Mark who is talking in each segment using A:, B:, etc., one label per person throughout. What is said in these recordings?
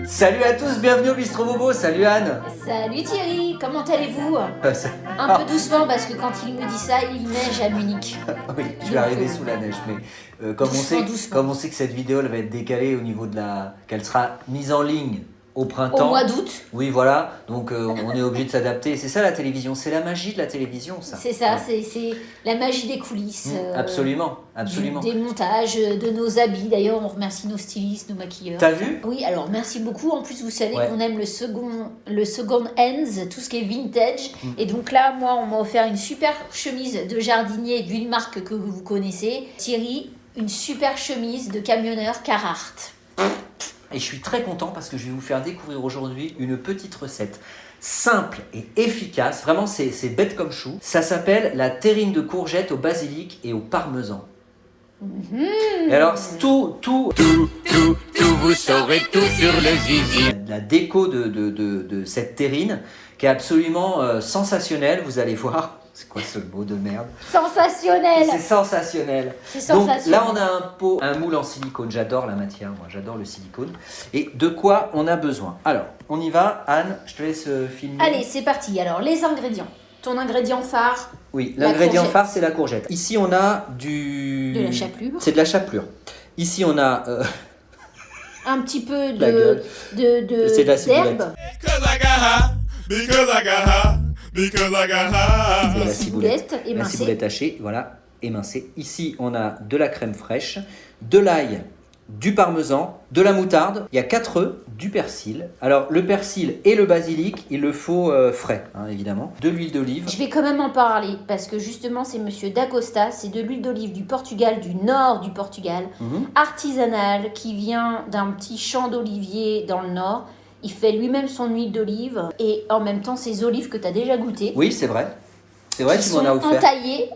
A: Salut à tous, bienvenue au Bistro Bobo, salut Anne.
B: Salut Thierry, comment allez-vous? Un peu doucement parce que quand il me dit ça, il neige à Munich.
A: Oui, je vais arriver sous la neige, mais comme on sait que cette vidéo elle va être décalée au niveau de qu'elle sera mise en ligne au printemps.
B: Au mois d'août.
A: Oui, voilà, donc on est obligé de s'adapter. C'est ça la télévision, c'est la magie de la télévision, ça.
B: C'est ça, c'est la magie des coulisses.
A: Absolument, absolument.
B: Des montages, de nos habits. D'ailleurs, on remercie nos stylistes, nos maquilleurs.
A: T'as vu?
B: Oui, alors merci beaucoup. En plus, vous savez qu'on aime le second hands, tout ce qui est vintage. Et donc là, moi, on m'a offert une super chemise de jardinier d'une marque que vous connaissez. Thierry, une super chemise de camionneur Carhartt.
A: Et je suis très content parce que je vais vous faire découvrir aujourd'hui une petite recette simple et efficace. Vraiment, c'est bête comme chou. Ça s'appelle la terrine de courgettes au basilic et au parmesan. Et alors, tout,
C: vous saurez tout sur le zizi.
A: La déco de cette terrine qui est absolument sensationnelle, vous allez voir. C'est quoi ce mot de merde?
B: Sensationnel.
A: C'est sensationnel.
B: C'est sensationnel.
A: Donc là, on a un moule en silicone. J'adore la matière, moi, j'adore le silicone. Et de quoi on a besoin? Alors, on y va. Anne, je te laisse filmer.
B: Allez, c'est parti. Alors, les ingrédients. Ton ingrédient phare?
A: Oui, l'ingrédient phare, c'est la courgette. Ici, on a de
B: la chapelure.
A: C'est de la chapelure. Ici, on a
B: un petit peu
A: d'herbe.
B: C'est de la ciboulette.
A: C'est la ciboulette émincée. La ciboulette hachée, voilà, émincée. Ici, on a de la crème fraîche, de l'ail, du parmesan, de la moutarde. Il y a 4 œufs, du persil. Alors, le persil et le basilic, il le faut frais, évidemment. De l'huile d'olive.
B: Je vais quand même en parler parce que justement, c'est Monsieur D'Acosta. C'est de l'huile d'olive du Portugal, du nord du Portugal, artisanale, qui vient d'un petit champ d'oliviers dans le nord. Il fait lui-même son huile d'olive et en même temps ses olives que tu as déjà goûtées.
A: Oui, c'est vrai. C'est vrai, tu m'en as offert.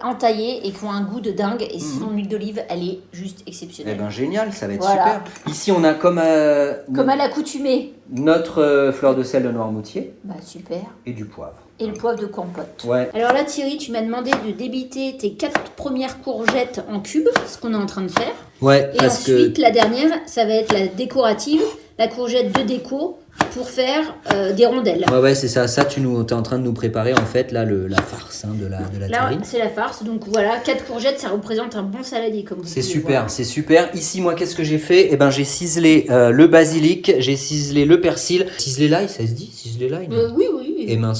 B: Entaillées et qui ont un goût de dingue. Et son huile d'olive, elle est juste exceptionnelle.
A: Eh ben génial, ça va être super. Ici, on a comme à
B: l'accoutumée
A: notre fleur de sel de Noirmoutier.
B: Bah super.
A: Et du poivre.
B: Et le poivre de compote.
A: Ouais.
B: Alors là, Thierry, tu m'as demandé de débiter tes 4 premières courgettes en cubes, ce qu'on est en train de faire.
A: Ouais.
B: Et ensuite, la dernière, ça va être la décorative, la courgette de déco pour faire des rondelles.
A: Ouais, c'est ça. Ça, tu es en train de nous préparer en fait là la farce de la terrine.
B: Là, c'est la farce. Donc voilà, 4 courgettes, ça représente un bon saladier comme vous pouvez
A: super,
B: voir.
A: c'est super. Ici, moi, qu'est-ce que j'ai fait? Eh ben, j'ai ciselé le basilic, j'ai ciselé le persil. Ciselé l'ail, ça se dit? Ciselé l'ail?
B: Oui.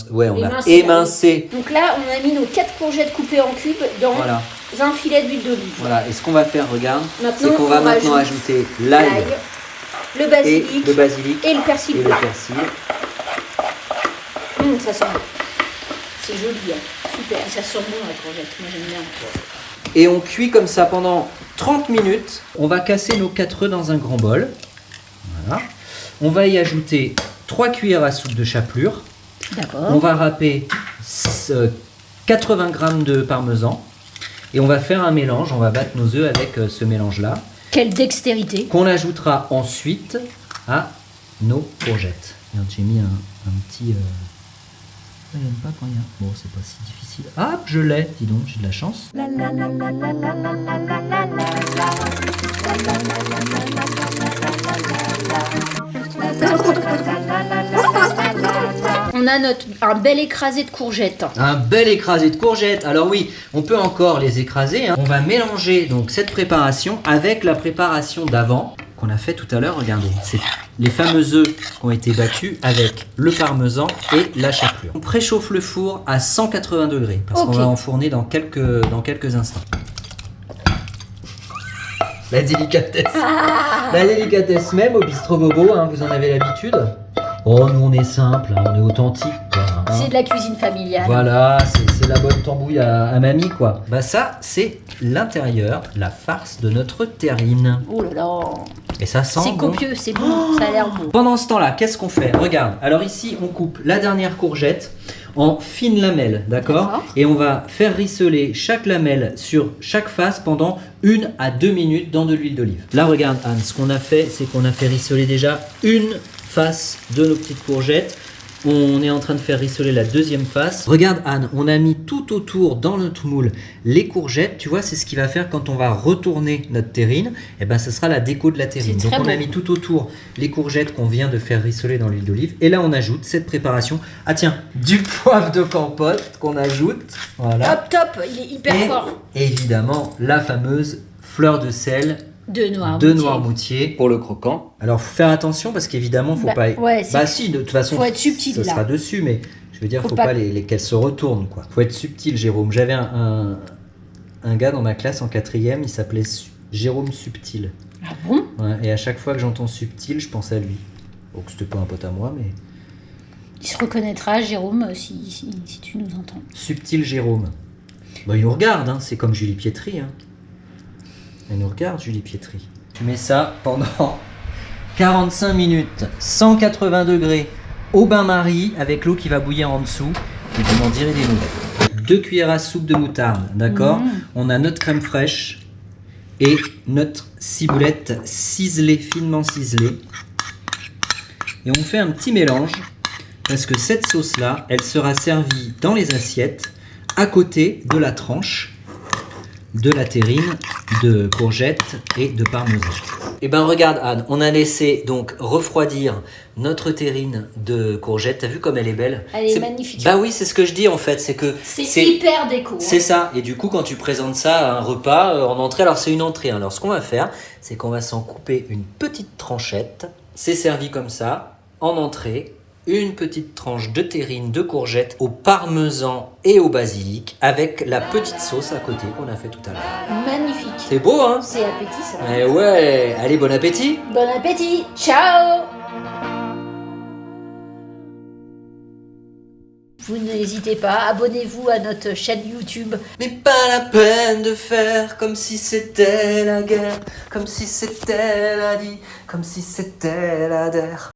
A: Ouais, on a émincé.
B: Donc là, on a mis nos 4 courgettes coupées en cubes dans un filet d'huile d'olive.
A: Voilà, et ce qu'on va faire, regarde,
B: c'est
A: qu'on va maintenant ajouter l'ail,
B: le basilic et le persil. Ça sent bon. C'est joli, super. Et ça sent bon la courgette, moi j'aime bien.
A: Et on cuit comme ça pendant 30 minutes. On va casser nos 4 œufs dans un grand bol. Voilà. On va y ajouter 3 cuillères à soupe de chapelure.
B: D'accord.
A: On va râper 80 g de parmesan. Et on va faire un mélange. On va battre nos œufs avec ce mélange-là.
B: Quelle dextérité!
A: Qu'on ajoutera ensuite à nos courgettes. J'ai mis un petit... J'aime pas quand il y a... Bon, c'est pas si difficile. Ah, je l'ai, dis donc, j'ai de la chance.
B: On a un bel écrasé de courgettes.
A: Un bel écrasé de courgettes. Alors oui, on peut encore les écraser. On va mélanger donc cette préparation avec la préparation d'avant qu'on a fait tout à l'heure. Regardez, c'est les fameux œufs qui ont été battus avec le parmesan et la chapelure. On préchauffe le four à 180 degrés parce qu'on va enfourner dans quelques instants. La délicatesse. La délicatesse même au Bistro Bobo, vous en avez l'habitude. Oh, nous on est simple, on est authentique.
B: C'est de la cuisine familiale.
A: Voilà, c'est la bonne tambouille à mamie quoi. Bah ça, c'est l'intérieur, la farce de notre terrine.
B: Oh là là.
A: Et ça sent
B: c'est copieux, c'est bon, ça a l'air bon.
A: Pendant ce temps-là, qu'est-ce qu'on fait? Regarde, alors ici on coupe la dernière courgette en fines lamelles, d'accord? Et on va faire rissoler chaque lamelle sur chaque face pendant 1 à 2 minutes dans de l'huile d'olive. Là regarde Anne, ce qu'on a fait, c'est qu'on a fait rissoler déjà une face de nos petites courgettes. On est en train de faire rissoler la deuxième face. Regarde Anne, on a mis tout autour dans notre moule les courgettes. Tu vois, c'est ce qui va faire quand on va retourner notre terrine. Et ben, ce sera la déco de la terrine.
B: C'est
A: Donc
B: très
A: on a
B: beau.
A: mis tout autour les courgettes qu'on vient de faire rissoler dans l'huile d'olive. Et là, on ajoute cette préparation. Ah tiens, du poivre de campote qu'on ajoute. Voilà.
B: Hop, top, il est hyper
A: Et
B: fort.
A: évidemment, la fameuse fleur de sel
B: De
A: de Noirmoutier pour le croquant. Alors, faut faire attention parce qu'évidemment, faut
B: Bah,
A: pas.
B: ouais, c'est-
A: bah si, de toute façon,
B: faut être subtil,
A: ce
B: là.
A: sera dessus, mais je veux dire,
B: Faut
A: faut
B: pas-
A: pas qu'elles se retournent, quoi. Faut être subtil, Jérôme. J'avais un gars dans ma classe en 4e, il s'appelait Jérôme Subtil.
B: Ah bon?
A: Ouais, et à chaque fois que j'entends Subtil, je pense à lui. Donc c'était pas un pote à moi, mais
B: Il se reconnaîtra, Jérôme, si tu nous entends.
A: Subtil Jérôme. Bah, il nous regarde, hein. C'est comme Julie Pietri. Hein. Elle nous regarde, Julie Pietri. Tu mets ça pendant 45 minutes, 180 degrés, au bain-marie, avec l'eau qui va bouillir en dessous. Et vous m'en direz des nouvelles. 2 cuillères à soupe de moutarde, d'accord? On a notre crème fraîche et notre ciboulette ciselée, finement ciselée. Et on fait un petit mélange, parce que cette sauce-là, elle sera servie dans les assiettes, à côté de la tranche de la terrine, de courgettes et de parmesan. Et ben regarde Anne, on a laissé donc refroidir notre terrine de courgettes. T'as vu comme elle est belle?
B: Elle est magnifique.
A: Bah oui, c'est ce que je dis en fait, c'est que
B: C'est hyper déco.
A: c'est ça. Et du coup, quand tu présentes ça à un repas en entrée, alors c'est une entrée. Hein. Alors ce qu'on va faire, c'est qu'on va s'en couper une petite tranchette. C'est servi comme ça, en entrée. Une petite tranche de terrine, de courgettes au parmesan et au basilic avec la petite sauce à côté qu'on a fait tout à l'heure.
B: Magnifique.
A: C'est beau, hein?
B: C'est appétissant.
A: Eh ouais, allez, bon appétit!
B: Bon appétit. Ciao. Vous n'hésitez pas, abonnez-vous à notre chaîne YouTube.
A: Mais pas la peine de faire comme si c'était la guerre, comme si c'était la vie, comme si c'était la der.